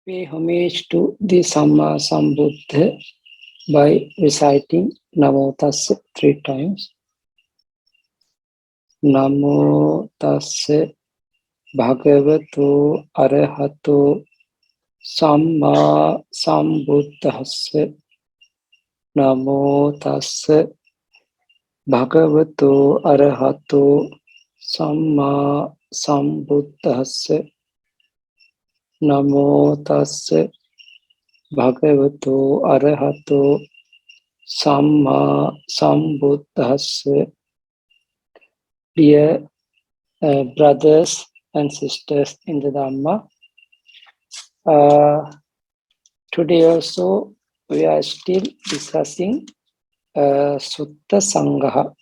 Pay homage to the Samma Sambuddha by reciting Namo Tassa 3 times. Namo Tassa Bhagavato Arahato Samma Sambuddhassa. Namo Tassa Bhagavato Arahato Samma Sambuddhassa. Namo Tassa Bhagavato Arahato Samma Sambuddhassa. Dear brothers and sisters in the Dhamma, today also we are still discussing Suttasaṅgaha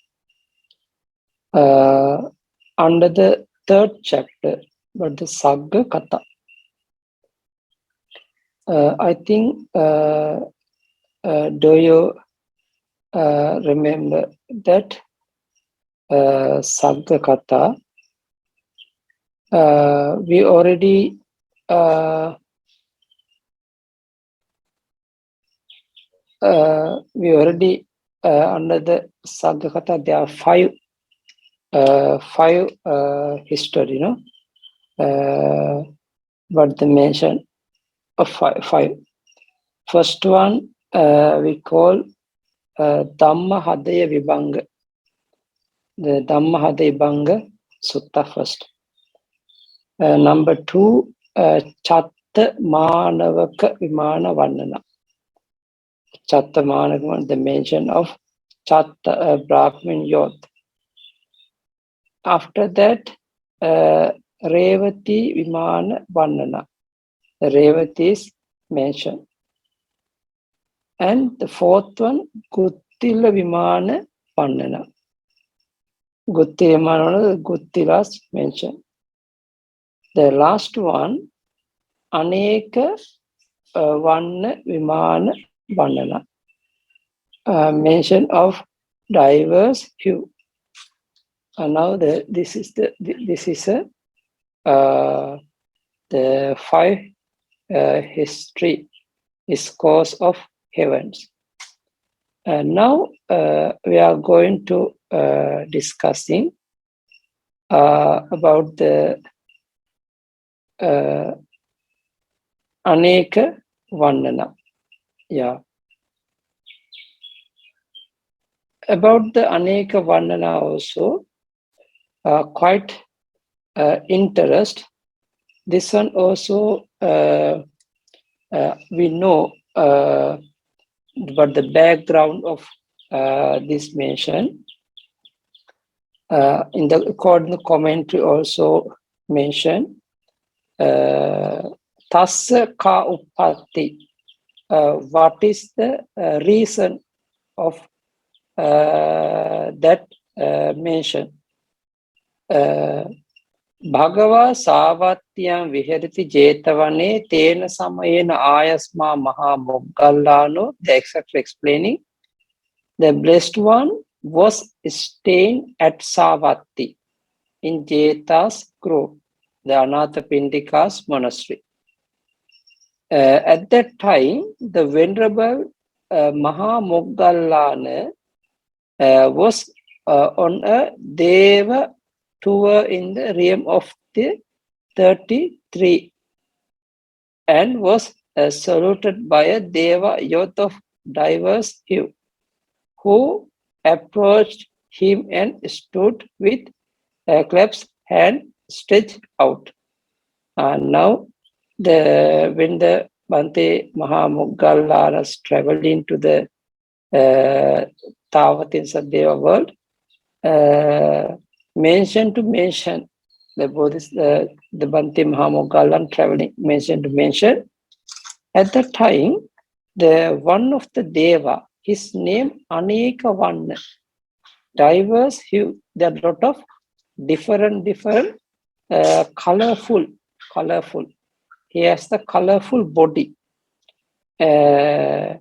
under the 3rd chapter, but the Saggakata. I think, do you remember that Saggakata? We already under the Saggakata there are five history, but the mention of five. First one we call Dhamma Hadaya Vibhanga. The Dhamma Hadaya Vibhanga Sutta first. Number 2, Chatta Manavaka Vimana Vannana. Chatta Manavaka, the mention of Chatta Brahmin Yod. After that, Revati Vimana Vannana. The Revati is mentioned. And the 4th one, Guttila Vimana Vannana. Guttila Vimana, Guttilas mentioned. The last one, Aneka Vanna Vimana Vannana. Mention of diverse hue. And now this is the 5 history discourse of heavens. And now we are going to discussing about the Aneka Vannana. Yeah. About the Aneka Vannana also, quite interest. This one also we know, but the background of this mention in the according to commentary also mentioned. Tassa ka uppatti. What is the reason of that mention? Bhagava Savatyam Viharati Jetavane Tena Samayena Ayasma Maha Moggallano, the etc. explaining. The Blessed One was staying at Savatthi in Jeta's grove, the Anathapindika's monastery. At that time, the Venerable Maha Moggallana was on a Deva tour in the realm of the 33 and was saluted by a Deva youth of diverse hue, who approached him and stood with clasped hand stretched out. And now, when the Bhante Mahamoggallana traveled into the Tavatinsa Deva world, mention to mention, the Bhante Mahamoggallana traveling mention to mention. At that time, the one of the Deva, his name Aneka Vanna, diverse hue. There are a lot of different colorful. He has the colorful body. And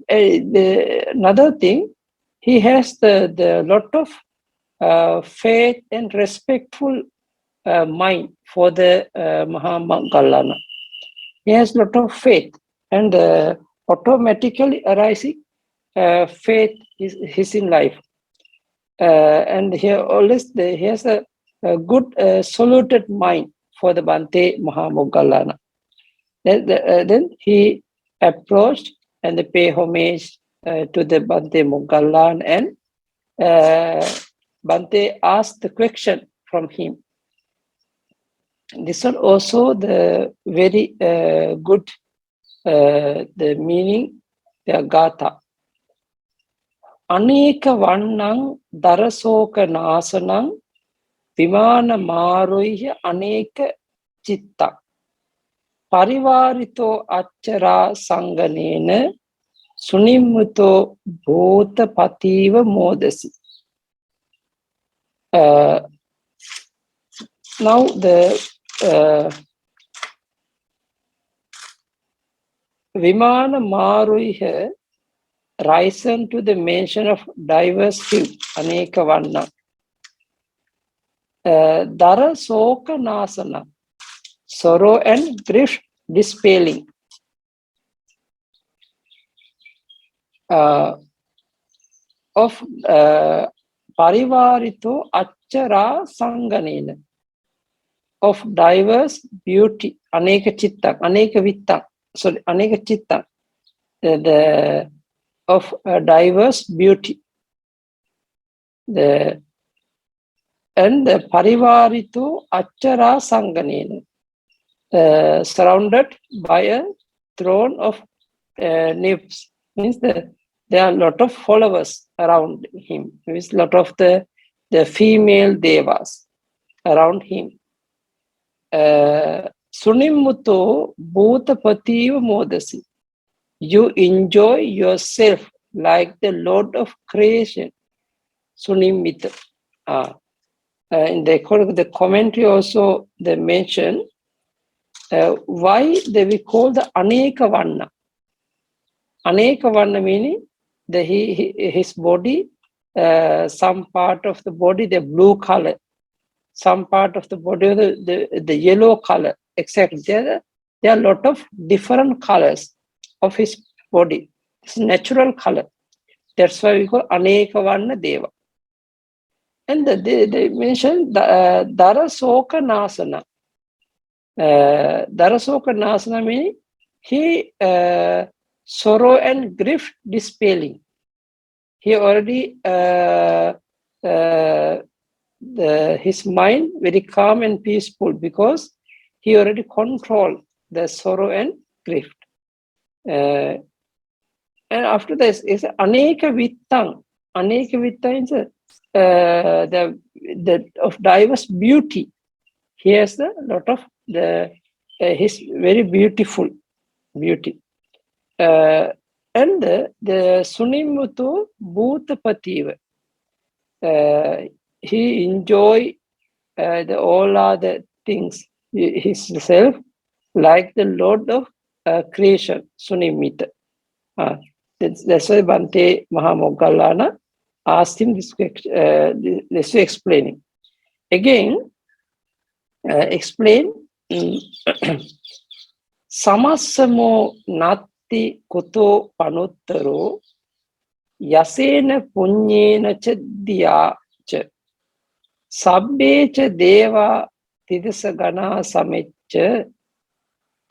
another thing, he has the lot of faith and respectful mind for the Mahamoggallana. He has a lot of faith, and automatically arising faith is in life. And he always he has a good soluted mind for the Bhante Mahamoggallana. Then he approached and pay homage to the Bhante Moggallana, and Bhante asked the question from him. This one also the very good the meaning, the Gatha. Aneka vannang darasoka nasanang vimana maroihya aneka chitta parivarito achara sanganena sunimmuto bhota pativa modasi. Now the Vimana Maruiha risen to the mention of diverse hue, Aneka Vanna. Dara Soka Nasana, sorrow and grief dispelling. Of Parivarito Achara Sanganena, of diverse beauty, Aneka Chitta, Aneka Vitta, sorry, Aneka Chitta, of diverse beauty. And the Parivarito Achara Sanganena, surrounded by a throne of nymphs, means that there are a lot of followers around him. Means a lot of the female devas around him. Sunimmuto Bhutapativa Modasi. You enjoy yourself like the Lord of creation. Sunimmita. In the commentary also they mention why we call the Aneka Vanna. Aneka Vanna meaning his body, some part of the body the blue color, some part of the body the yellow color, etc. There are a lot of different colors of his body. It's natural color. That's why we call Aneka Vanna Deva. And they mention Darasoka Nasana. Darasoka Nasana meaning he sorrow and grief dispelling. He already his mind very calm and peaceful because he already controlled the sorrow and grief. And after this is Aneka Vittang. Aneka Vittang is the of diverse beauty. He has a lot of his very beautiful beauty. And the Sunimmuto Bhutapativa. He enjoy all other things himself like the Lord of creation, Sunimmita. That's why Bhante Mahamoggallana asked him this question, this explaining. Again, explain Samassamo Natti Kuto Panuttaro Yasena Punyena Cha Diya Cha Sabbe Cha Deva Tidisagana Sameccha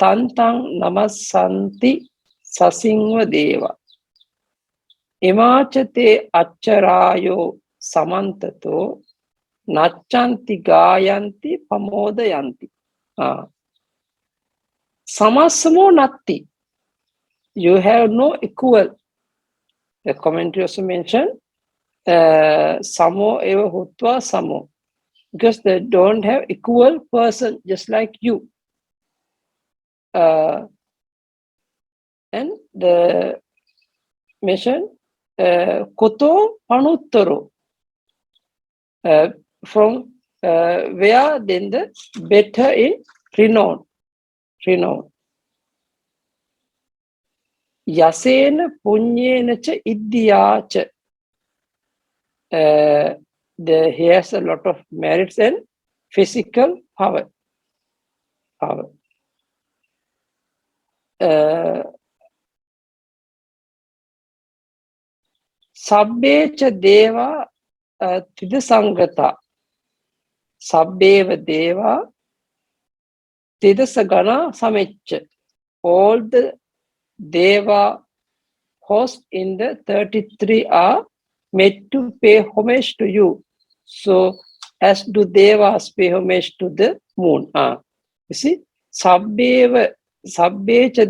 Tantang Namasanti Sasingva Deva Imachate Acharayo Samantato Nachanti Gayanti Pamodayanti. Samasamo Natti. You have no equal. The commentary also mentioned Samo eva hutva samo. Because they don't have equal person just like you. And the mention Koto Panuttaro. From where then the better in renown. Yasena Punyena Cha Iddiya Cha. He has a lot of merits and physical power. Sabbecha deva Suttasaṅgaha. Sabbeva deva Suttasaṅgaha samecca. All the deva hosts in the 33 are made to pay homage to you. So, as do devas pay homage to the moon. You see, Sabbecha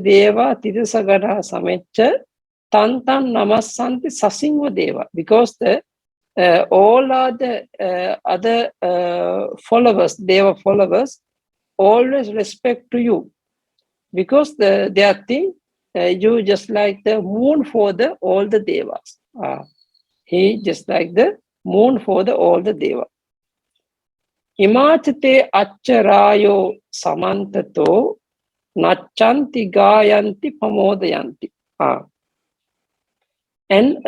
deva Suttasaṅgaha samecca tantan namasanti sasingva deva. Because the all are the other followers, deva followers, always respect to you. Because they are think you just like the moon for the all the devas. He just like the moon for the all the devas. Imachate acharayo samantato nachanti gayanti pamodayanti. And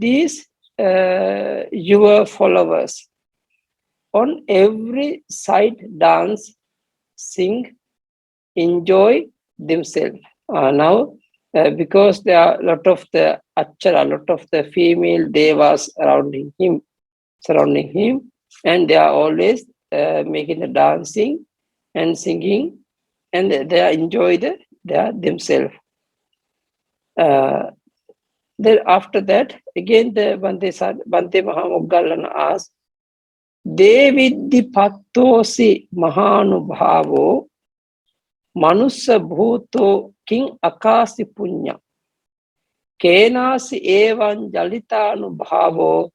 these your followers on every side dance, sing, enjoy themselves. Now, because there are a lot of the achara, a lot of the female devas surrounding him, and they are always making the dancing and singing, and they are enjoy themselves. Then after that, again the Bhante Mahamoggallana asked, Deviddi pattosi mahanubhavo manussa bhuto king akasi punya kenasi evan jalitanubhavo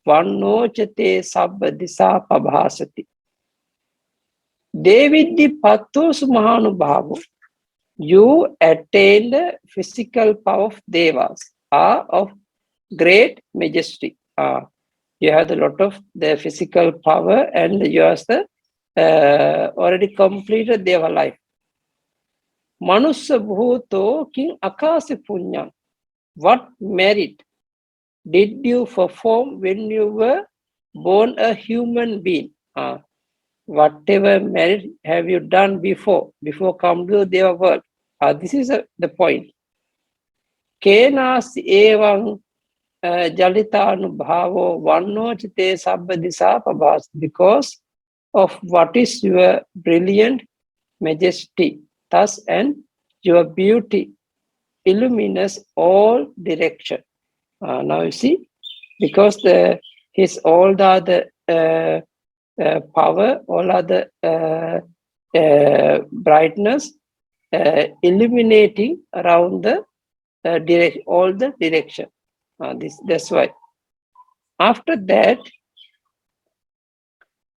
vannochate sabba disa pabhasati. Deviddi pattosu mahanubhavo. You attain the physical power of devas, are of great majesty. You have a lot of the physical power, and you have the already completed deva life. Manussa bhuto king akasi punya. What merit did you perform when you were born a human being? Whatever merit have you done before come to the deva world? This is the point. Kenasi evan jalitanubhavo vannochite sabba disa pabhas. Because of what is your brilliant majesty, thus and your beauty illumines all direction. Now you see, because his all the other power, all other brightness illuminating around the all the direction. That's why. After that,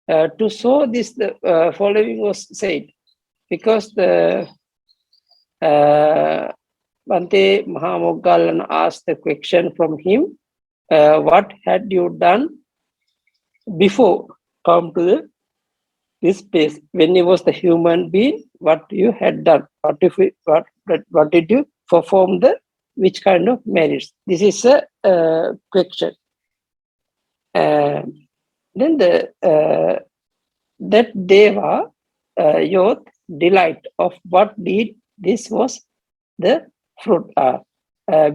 to show this, the following was said, because the Bhante Mahamoggallana asked the question from him, what had you done before come to this place? When you was the human being, what you had done? What did you perform which kind of merits? This is a question. Then that deva youth delight of what did this was the fruit.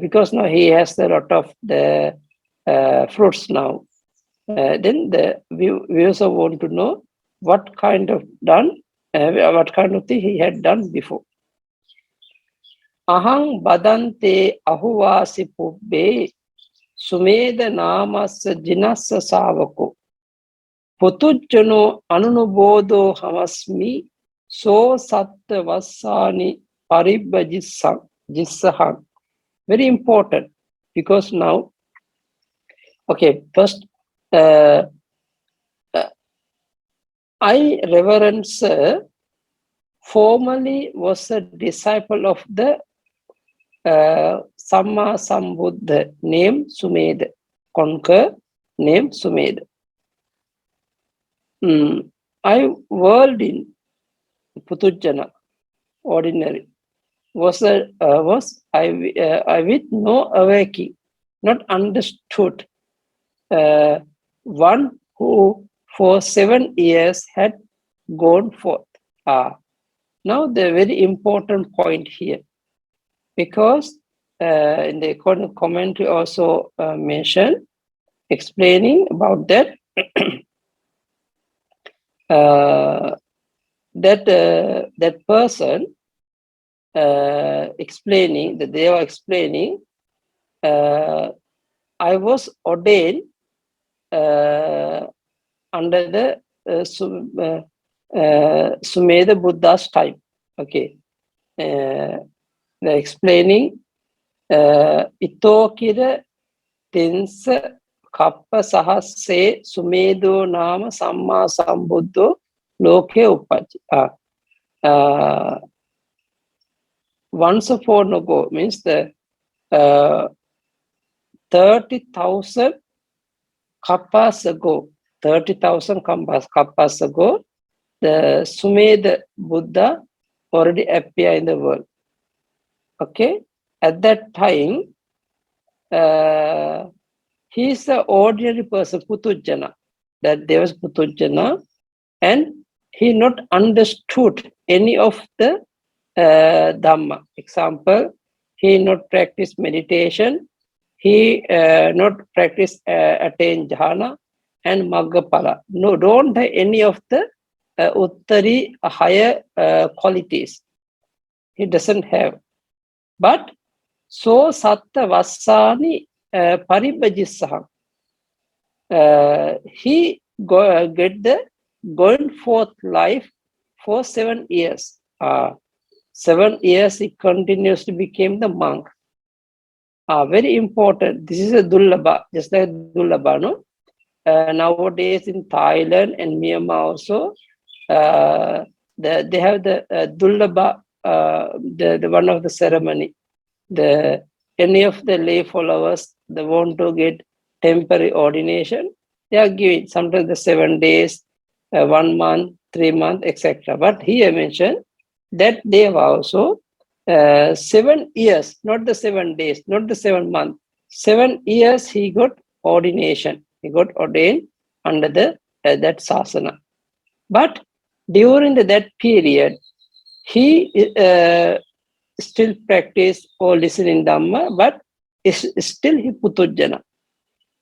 Because now he has a lot of the fruits now. Then we also want to know what kind of thing he had done before. Ahang badante ahuvasi pubbe sumeda namassa jinassa savako putujjano anunubodo hamasmi so satta vassani paribhajissahang. Very important, because now, okay, first I reverence formerly was a disciple of the Samma Sambuddha named Sumedha, conquer named Sumedha. I world in Putujjana, ordinary, was I with no awakening, not understood, one who for 7 years had gone forth. Now the very important point here. because in the commentary also mentioned, explaining about that, that person explaining, that they are explaining, I was ordained under the Sumedha Buddha's time. Okay. They're explaining Itokira Tinsa Kappa Sahase Sumedo Nama Samma Sambuddho Loke Upachi. Once upon ago means the 30,000 kappas ago, 30,000 kappas ago, the Sumedha Buddha already appeared in the world. Okay, at that time, he is the ordinary person, Putujjana. That there was Putujjana, and he not understood any of the Dhamma. Example, he not practice meditation, he not practice attain jhana and Maggapala. No, don't have any of the Uttari higher qualities. He doesn't have. But so satta vassani paribhajissaham. He get the going forth life for 7 years. 7 years he continuously became the monk. Very important. This is a dullabha, just like dullabha, no? Nowadays in Thailand and Myanmar also, they have the dullabha, the one of the ceremony. Any of the lay followers, they want to get temporary ordination, they are giving sometimes the 7 days, 1 month, 3 months, etc. But here mentioned that they have also 7 years, not the 7 days, not the 7 months, 7 years he got ordination. He got ordained under the that sasana. But during that period, he still practice or listen in Dhamma, but is still he Putujjana.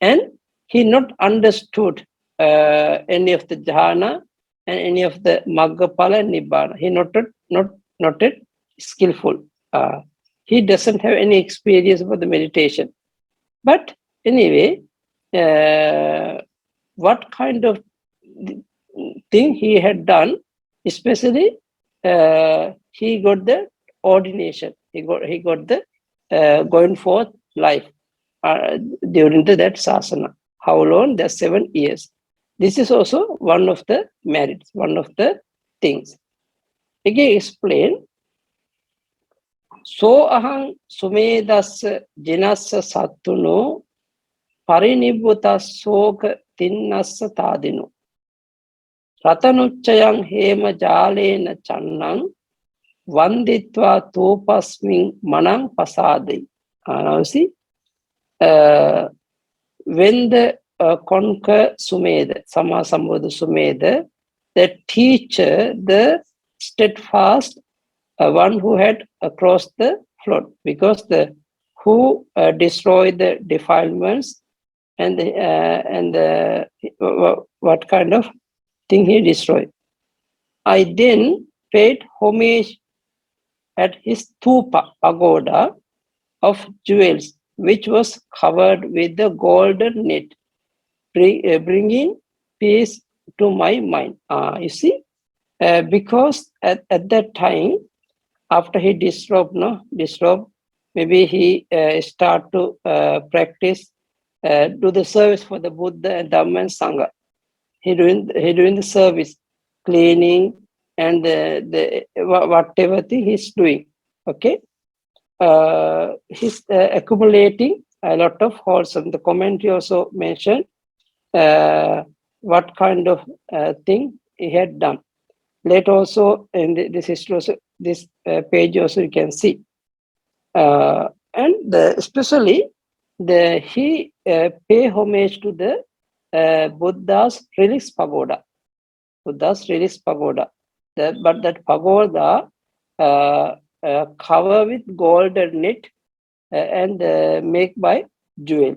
And he not understood any of the jhana and any of the Maggapala and Nibbana. He not skillful. He doesn't have any experience about the meditation. But anyway, what kind of thing he had done, especially he got the ordination. He got the going forth life during that sasana. How long? That's 7 years. This is also one of the merits, one of the things. Again, explain. So ahang sumedassa jinassa sattuno parinibbuta soka tinnassa tadino ratanuccayang hema jalena channang vanditva tupasmin manang pasadi. Now see, when the conquer Sumedha, Sama Sambuddha Sumedha, the teacher, the steadfast one who had crossed the flood, because the who destroyed the defilements and what kind of thing he destroyed. I then paid homage at his stupa, pagoda of jewels, which was covered with the golden net, bringing peace to my mind. You see, because at that time, after he disrobed, maybe he start to practice, do the service for the Buddha and Dhamma and Sangha. He doing the service, cleaning and the whatever thing he's doing. Okay, he's accumulating a lot of wholesome. The commentary also mentioned what kind of thing he had done. Later also in this history, also, this page also you can see, and especially he pay homage to the Buddha's relics pagoda. Buddha's relics pagoda. But that pagoda cover with golden net and make by jewel.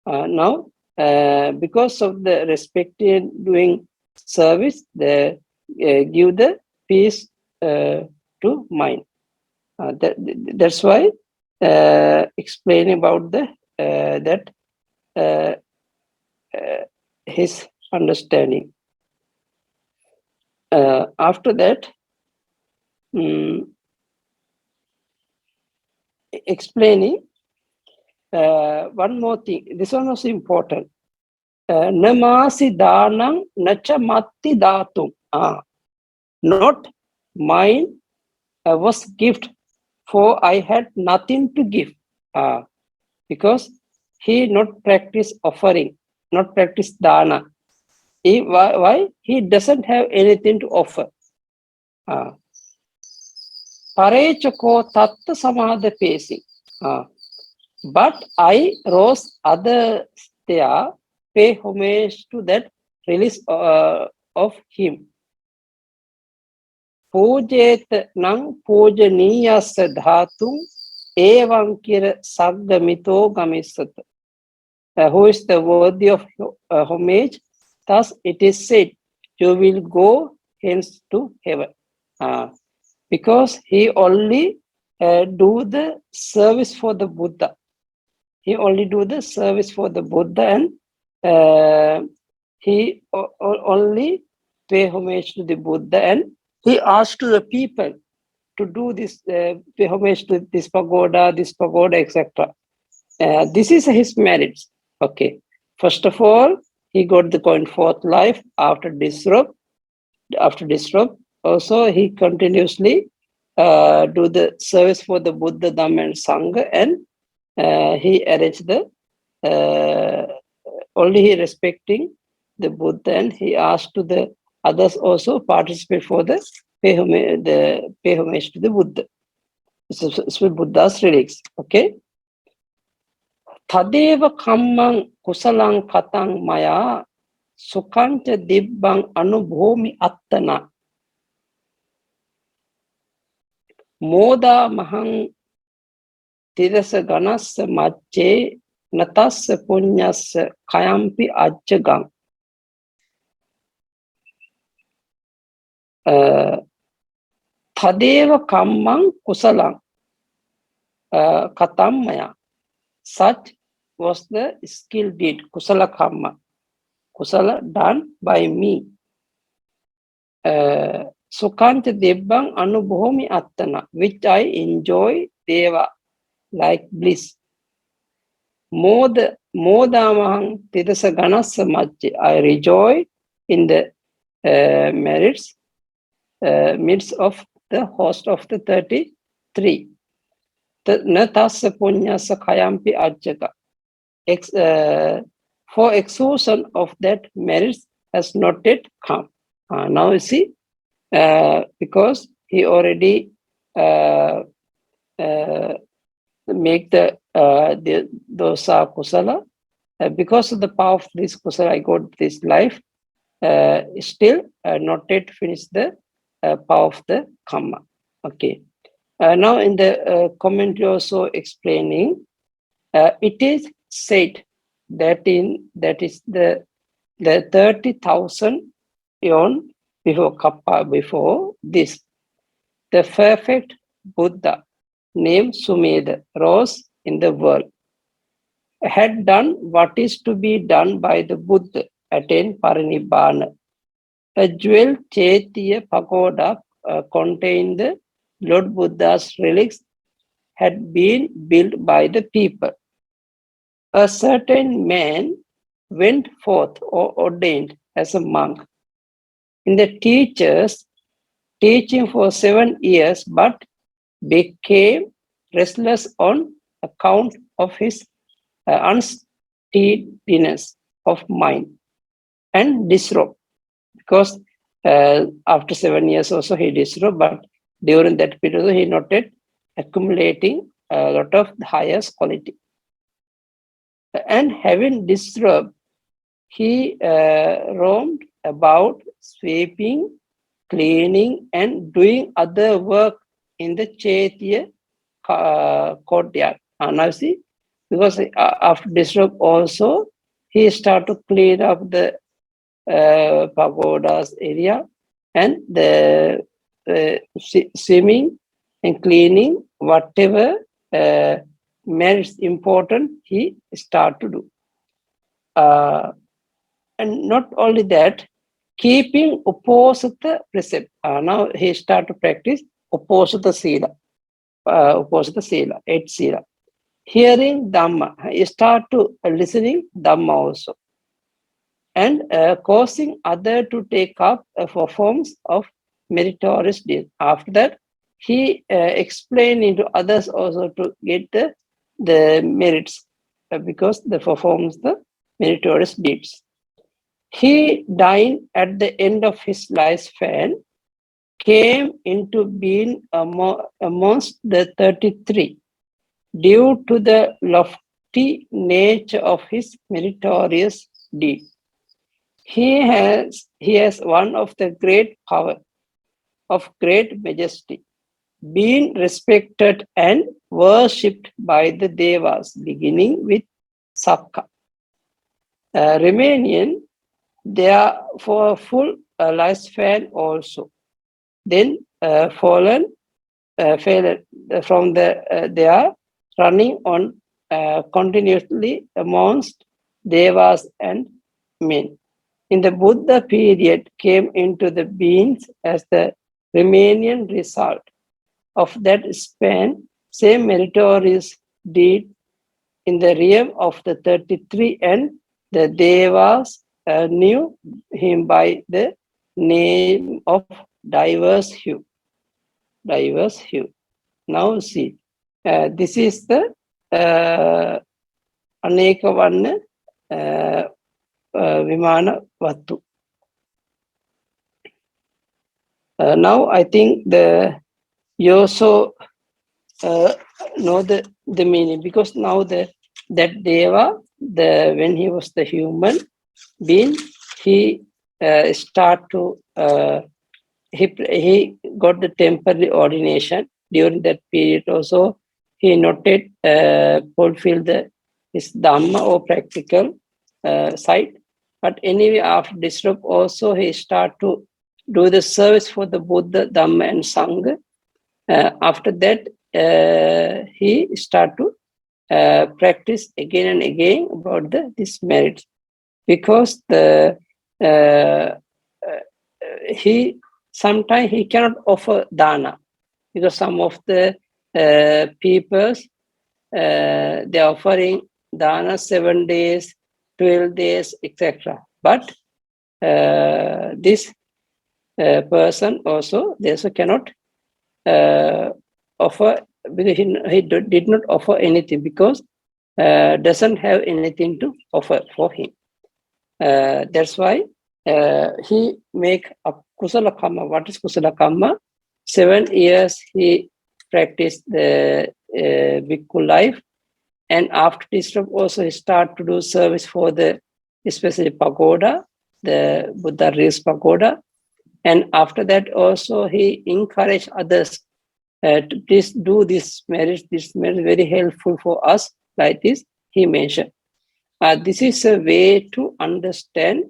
Now, because of the respect in doing service, they give the peace to mind. That's why explain about the that uh, his understanding. After that, explaining one more thing. This one was important. Namasi danang nacha matti datum. Not mine was gift, for I had nothing to give. Because he not practice offering, not practice dana. Why? He doesn't have anything to offer. Parechako tatta samadha pesi. But I rose others there, pay homage to that release of him. Pujet nang pujaniyasa dhatung evam kira saggamito gamisat. Who is the worthy of homage? Thus it is said, you will go hence to heaven. Because he only do the service for the Buddha. He only do the service for the Buddha, and he only pay homage to the Buddha, and he asked to the people to do this, pay homage to this pagoda, etc. This is his merits. Okay. First of all, he got the going forth life after disrobe. Also, he continuously do the service for the Buddha, Dhamma, and Sangha, and he arranged the only he respecting the Buddha, and he asked to the others also participate for the pay homage to the Buddha. It's Buddha's relics. Okay. Tadeva kammang kusalang katang maya sukanta dibbang anubhomi attana moda mahang tirasa ganassa macce natassa punyassa kayampi ajjagang. Tadeva kammang kusalang katam maya. Such was the skill deed, kusala kamma, kusala done by me. Sukanta debbang anubhomi attana, which I enjoy deva, like bliss. Modamahang tidasa ganasa majje, I rejoice in the merits, midst of the host of the 33. Natasa punyasa kayampi ajjaga. For exhaustion of that merits has not yet come. Now you see, because he already make the dosa kusala, because of the power of this kusala, I got this life. Still not yet finished the power of the karma. Okay. Now in the commentary also explaining, it is said that is the 30,000 eon before kappa, before this, the perfect Buddha named Sumedha rose in the world, had done what is to be done by the Buddha, attained Parinibbana. A jewel Chaitya pagoda contained the Lord Buddha's relics had been built by the people. A certain man went forth or ordained as a monk in the teachers teaching for 7 years, but became restless on account of his unsteadiness of mind and disrobe. Because after 7 years also he disrobed, but during that period he noted accumulating a lot of the highest quality. And having disrobed, he roamed about, sweeping, cleaning, and doing other work in the Chaitya courtyard. Now see, because after disrobe also, he started to clean up the pagodas area and the swimming and cleaning, whatever merits important, he start to do. And not only that, keeping opposite precept. Now he start to practice opposite sila, eight sila. Hearing Dhamma, he start to listening Dhamma also, and causing other to take up for forms of meritorious deeds. After that, he explained into others also to get the merits because they performs the meritorious deeds. He died at the end of his lifespan, came into being amongst the 33 due to the lofty nature of his meritorious deed. He has one of the great power, of great majesty, being respected and worshipped by the Devas, beginning with Sakka. Remaining there for a full lifespan also. Then failed from they are running on continuously amongst Devas and men. In the Buddha period came into the beings as the Romanian result of that span, same meritorious deed in the realm of the 33, and the Devas knew him by the name of diverse hue. Diverse hue. Now see, this is the Aneka Vanna Vimana Vattu. Now I think you also know the meaning, because now that Deva, when he was the human being, he start to he got the temporary ordination. During that period also, he noted fulfilled his Dhamma or practical side. But anyway, after disrobe also, he start to do the service for the Buddha, Dhamma and Sangha. After that, he start to practice again and again about this merits, because he sometimes he cannot offer dana, because some of the peoples they are offering dana 7 days, 12 days, etc. But this person also, they also cannot offer, because he did not offer anything, because doesn't have anything to offer for him. That's why he make a kusala karma. What is kusala karma? 7 years he practiced the bhikkhu life, and after disrobe also he start to do service for the especially pagoda, the Buddha raised pagoda, and after that also he encouraged others to please do this marriage. This marriage is very helpful for us. Like this, he mentioned. This is a way to understand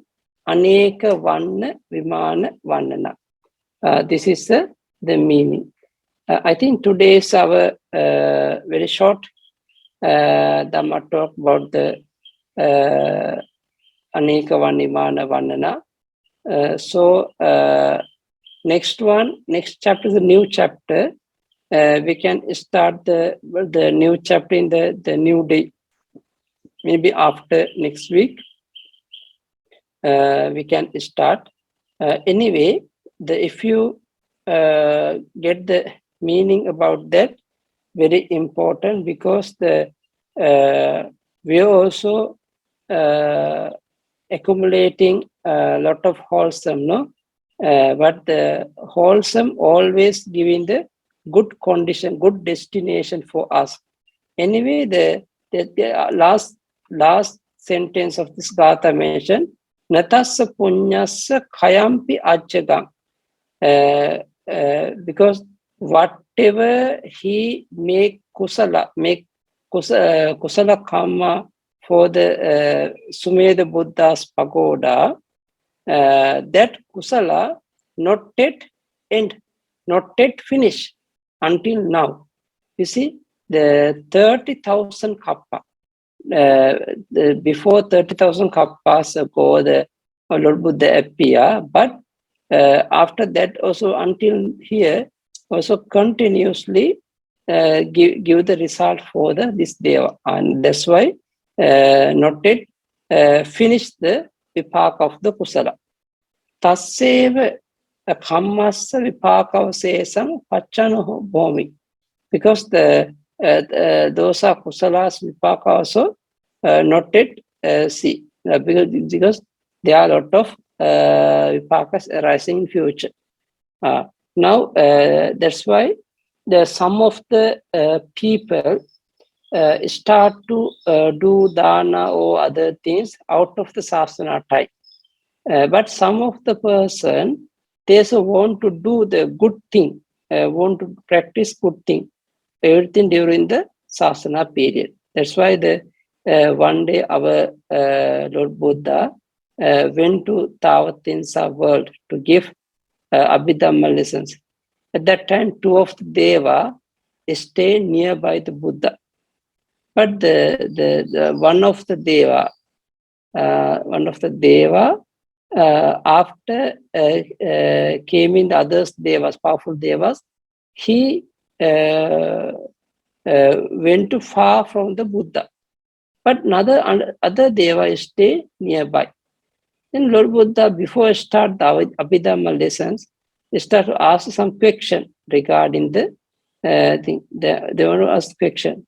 Aneka Vanna Vimana Vannana. This is the meaning. I think today is our very short Dhamma talk about the Aneka Vanna Vimana Vannana. So next chapter is a new chapter. We can start the new chapter in the new day. Maybe after next week, we can start. Anyway, if you get the meaning about that, very important, because we are also accumulating a lot of wholesome, no? But the wholesome always giving the good condition, good destination for us. Anyway, the last sentence of this Gatha mentioned, Natassa punyassa khayampi ajjagam. Because whatever he make kusala karma for the Sumedha Buddha's pagoda, that kusala not yet end, not yet finish until now. You see, the 30,000 kappa, before 30,000 kappas ago, the Lord Buddha appear, but after that also until here, also continuously give the result for this deva, and that's why not yet finish the vipaka of the kusala. Tasseva kammassa vipakavasesam pachano bhomi, because those are kusalas vipaka also not yet see, because there are a lot of vipakas arising in future. Now that's why some of the people start to do dana or other things out of the sasana time. But some of the person, they also want to do the good thing, want to practice good thing, everything during the sasana period. That's why one day our Lord Buddha went to Tavatinsa world to give Abhidhamma lessons. At that time, two of the Deva stay nearby the Buddha. But the one of the Deva, after came in the others Devas, powerful Devas, he went too far from the Buddha. But other Deva stay nearby. Then Lord Buddha, before start the Abhidhamma lessons, they start to ask some question regarding the thing. They want to ask question.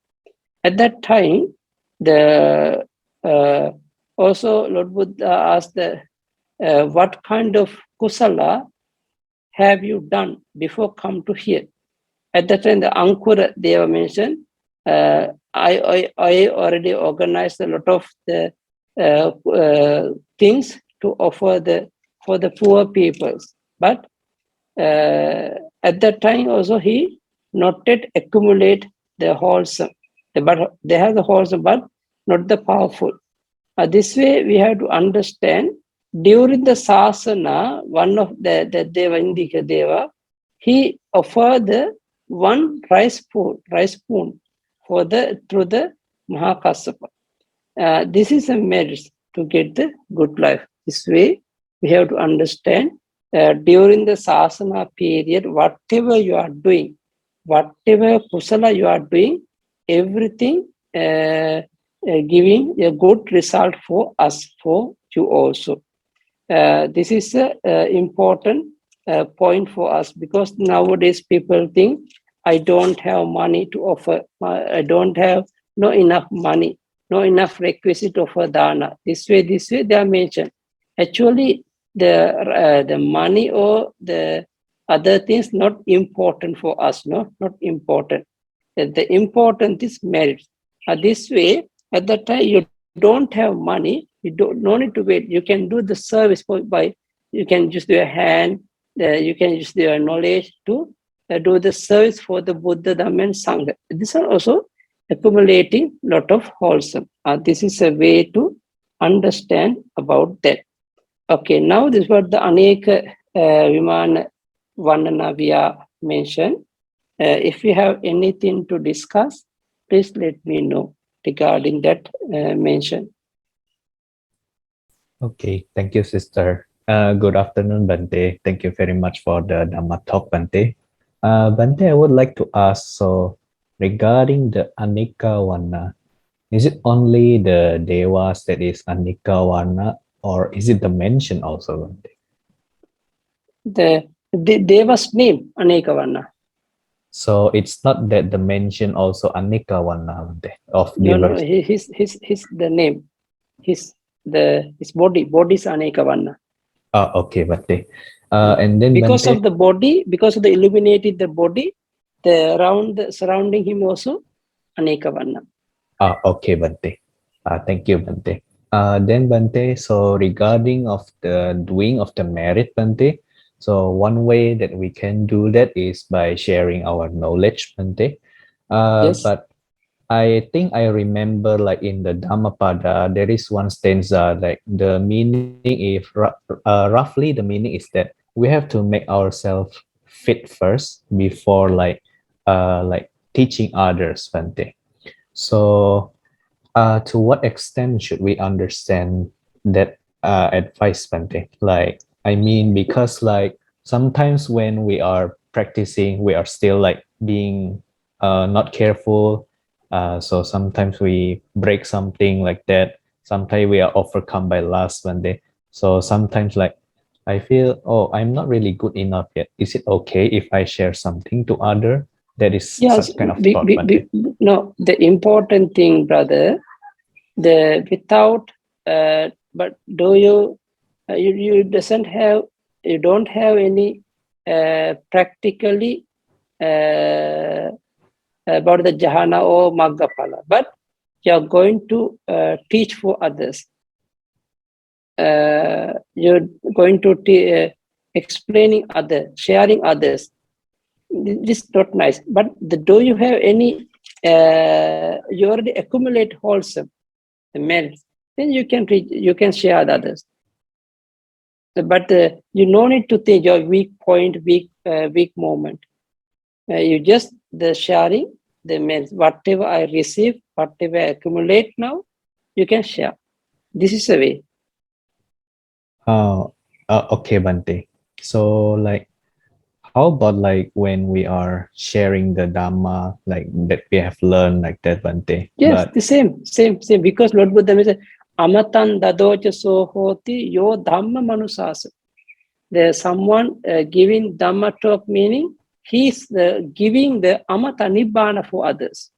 At that time, also Lord Buddha asked what kind of kusala have you done before come to here? At that time, the Ankura Deva mentioned, I already organized a lot of the things to offer for the poor peoples. But at that time also he not yet accumulate the wholesome. But they have the wholesome, but not the powerful. This way we have to understand, during the sasana, one of the Deva, Indika Deva, he offered the one rice spoon for through the Mahakassapa. This is a merit to get the good life. This way we have to understand, during the sasana period, whatever you are doing, whatever kusala you are doing, everything giving a good result for us, for you also. This is an important point for us, because nowadays people think, I don't have money to offer, I don't have no enough money, no enough requisite to offer dana. This way they are mentioned. Actually, the money or the other things not important for us, not important. The important is merit. This way, at that time you don't have money, you no need to wait. You can do the service by you can use your hand, you can use your knowledge to do the service for the Buddha, Dhamma, and Sangha. These are also accumulating lot of wholesome. This is a way to understand about that. Okay, now this is what the Aneka Vimana Vandana we are mentioned. If you have anything to discuss, please let me know regarding that mention. Okay, thank you, sister. Good afternoon, Bante. Thank you very much for the Dhamma talk, Bante. Bante, I would like to ask, so regarding the Anika Varna, is it only the Devas that is Anika Varna, or is it the mention also, Bante? The Deva's name, Aneka Varna. So it's not that the mention also Anika Varna, Bante, of No, diverse. his the name. His body is Aneka Varna. Okay, Bante. And then because Bante, of the body, because of the illuminated the body, the surrounding him also Aneka Varna. Okay, Bante. Thank you, Bante. Then Bante, so regarding of the doing of the merit, Bante, So one way that we can do that is by sharing our knowledge, Bante. Yes. But I think I remember like in the Dhammapada, there is one stanza like the meaning is roughly the meaning is that we have to make ourselves fit first before like teaching others, Bante. So to what extent should we understand that advice, Bante? Like, I mean, because like sometimes when we are practicing, we are still like being not careful. So sometimes we break something like that. Sometimes we are overcome by lust, Bante. So sometimes like I feel, oh, I'm not really good enough yet. Is it okay if I share something to other? That is Yes. such kind of thought, Bante. No, the important thing, brother, the without, but do you, you don't have any practically about the jhana or maggaphala, but you are going to teach for others. You're going to explaining others, sharing others. This is not nice. But do you have any? You already accumulate wholesome merits. Then you can share the others. But you no need to think your weak point, weak moment. You just the sharing the merits. Whatever I receive, whatever I accumulate now, you can share. This is a way. Okay, Bante. So like how about like when we are sharing the Dhamma like that we have learned like that, Bante? Yes, But the same. Because Lord Buddha said, "Amatan dadocha sohoti yo dhamma manusasa." There's someone giving dhamma talk, meaning he's giving the amata nibbana for others.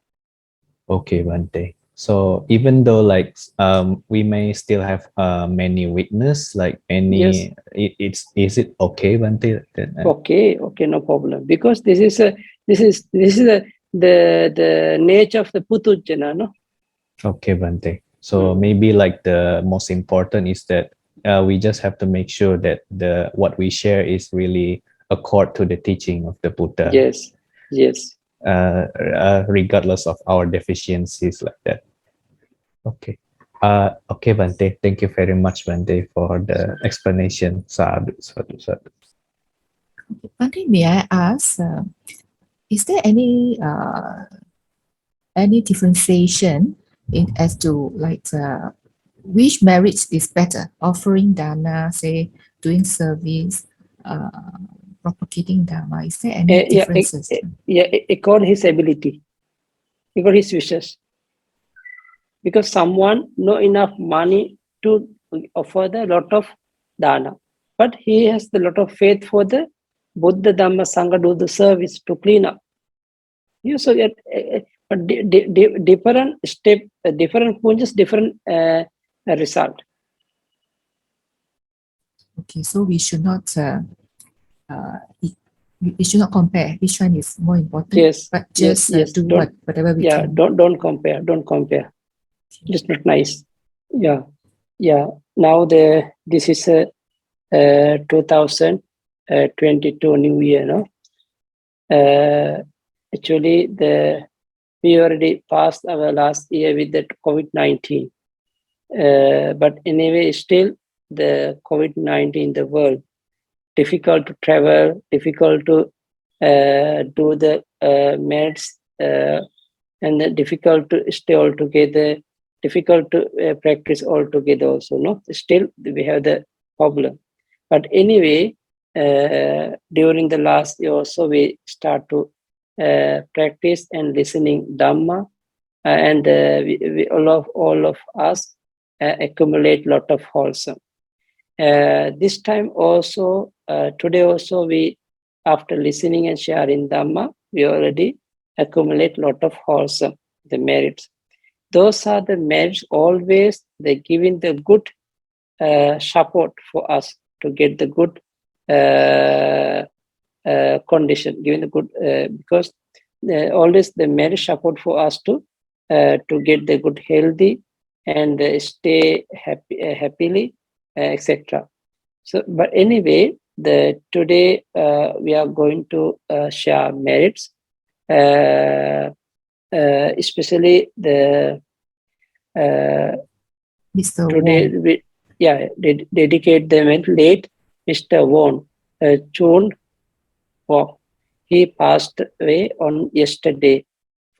okay, Bante. So even though like we may still have many witness, like Yes. any it's is it okay, Bante? Okay, no problem. Because this is the nature of the putujjana, no? Okay, Bante. So maybe like the most important is that we just have to make sure that the what we share is really accord to the teaching of the Buddha, Yes. regardless of our deficiencies like that. Okay. Okay, Bante. Thank you very much, Bante, for the explanation. Sadhu, sadhu, sadhu. Bhante, may I ask, is there any differentiation in as to like which merits is better, offering dana, say doing service, propagating dharma? Is there any differences? According his ability, according his wishes. Because someone no enough money to offer the lot of dana, but he has the lot of faith for the Buddha Dhamma Sangha do the service to clean up. You so get different step, different punjas, different result. Okay, so we should not we should not compare which one is more important. Yes, but just do whatever we can. Don't compare. Okay. Just not nice. Yeah. Now this is 2022 New Year, no? Actually, we already passed our last year with the COVID-19. But anyway, still the COVID-19 in the world, difficult to travel, difficult to do the meds, and then difficult to stay all together, difficult to practice all together also. No, still we have the problem. But anyway, during the last year also, we start to practice and listening Dhamma, and we all of us accumulate lot of wholesome. This time also, today also, we after listening and sharing Dhamma, we already accumulate lot of wholesome, the merits. Those are the merits always they giving the good support for us to get the good condition, giving the good because always the merit support for us to get the good healthy and stay happily, etc. So, but anyway, Today we are going to share merits, especially the Mr. today Wong. we dedicate them at late Mr. Wong Chun Wong. He passed away on yesterday,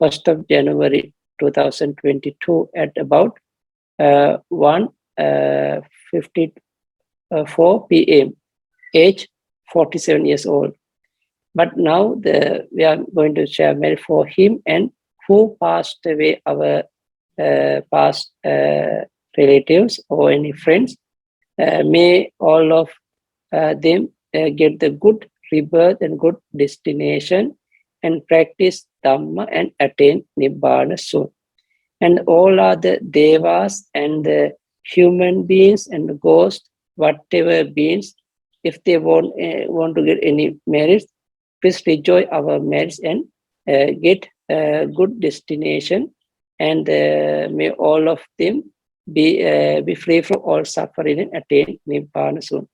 1st of January 2022 at about 1:54 p.m. age 47 years old. But now we are going to share merit for him and who passed away, our past relatives or any friends. May all of them get the good rebirth and good destination and practice Dhamma and attain Nibbana soon. And all other devas and the human beings and ghosts, whatever beings, if they want to get any merits, please enjoy our merits and get a good destination. And may all of them be free from all suffering and attain Nibbana soon.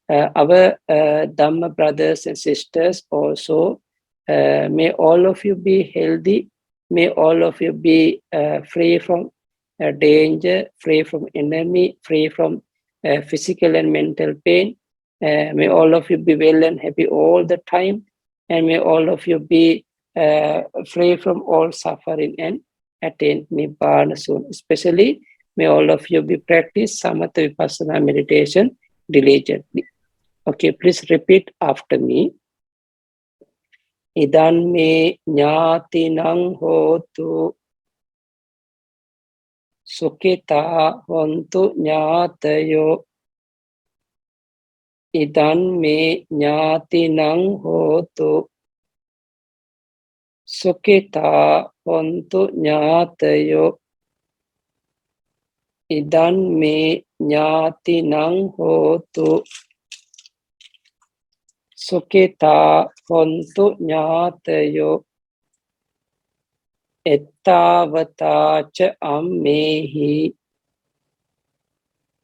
Our Dhamma brothers and sisters also, may all of you be healthy. May all of you be free from danger, free from enemy, free from physical and mental pain. May all of you be well and happy all the time. And may all of you be free from all suffering and attain Nibbana soon. Especially, may all of you be practice Samatha Vipassana meditation diligently. Okay, please repeat after me. Idan me jnatinang hotu sukhita hontu jnatayo. Idan me jnatinang hotu sukhita hontu jnatayo. Idan me jnatinang hotu Sukhita hontu jnatayo. Ettavata cha ammehi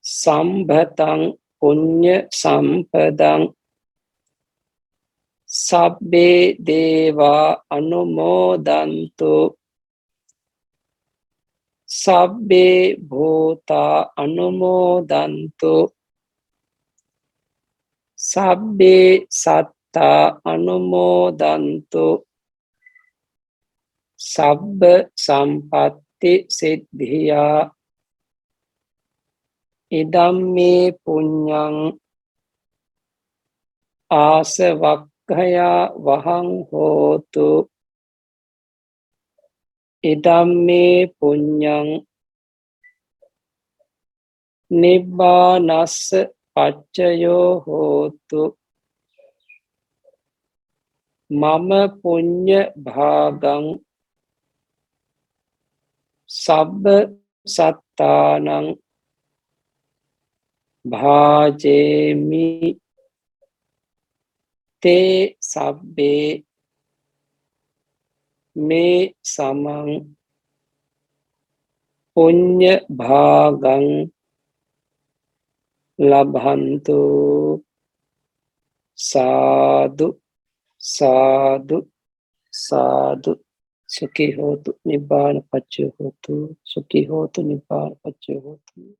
sambhatang punya sampadang sabbe deva anumodantu sabbe bhuta anumodantu sabbe satta anumodantu sabba sampatti siddhiya. Idamme punyang asavakkaya vahang hotu. Idamme punyang nibbānassa paccayo hotu. Mama punya bhagang sabba sattanang bhajemi te sabbe me samang punya bhagang labhantu. Sadhu, sadhu, sadhu. Sukhi hotu nibbana paccayo hotu. Sukhi hotu nibbana paccayo hotu.